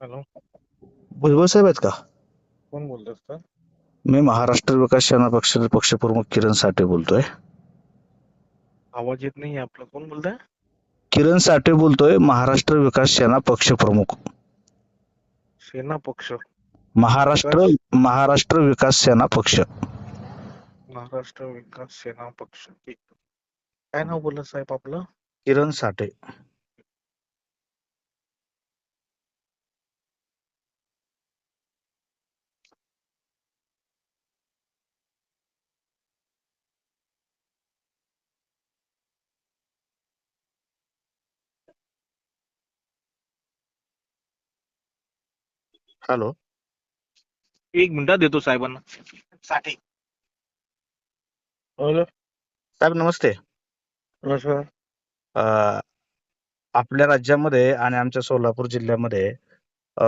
Hello. Bhujbal साहेब आहेत का? कोण बोलतोय सर? मी महाराष्ट्र विकास सेना पक्षाचे पक्षप्रमुख किरण साठे बोलतोय. आवाज येत नाही आपला. कोण बोलताय? किरण साठे बोलतोय, महाराष्ट्र विकास सेना पक्षप्रमुख. सेना पक्ष महाराष्ट्र विकास महाराष्ट्र विकास सेना पक्ष. महाराष्ट्र विकास सेना पक्ष. ठीक. काय नाव बोललं साहेब आपलं? किरण साठे. हॅलो. एक मिनिटात देतो साहेबांना. साठी. हॅलो. साहेब नमस्ते. नमस्कार. अ, आपल्या राज्यामध्ये आणि आमच्या सोलापूर जिल्ह्यामध्ये अ,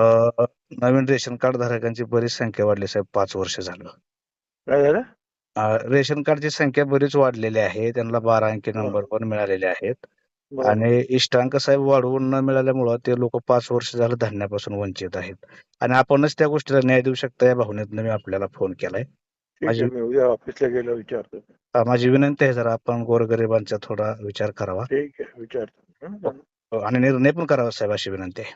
नवीन रेशन कार्ड धारकांची बरीच संख्या वाढली साहेब. 5 वर्ष झालं. काय झालं? रेशन कार्डची संख्या बरीच वाढलेली आहे. त्यांना 12 अंकी नंबर पण मिळालेले आहेत. बरोबर. आणि इष्टांक साहेब वाढवून न मिळाल्यामुळं ते लोक 5 वर्ष झालं धान्यापासून वंचित आहेत. आणि आपणच त्या गोष्टीला न्याय देऊ शकता या भावनेतनं मी आपल्याला फोन केलाय. ठीक माझी आहे, मी उद्या ऑफिसला गेलो विचारतो. माझी विनंती आहे, जरा आपण गोरगरिबांचा थोडा विचार करावा ठीक आहे, विचारतो. आणि निर्णय पण करावा साहेब, अशी विनंती आहे.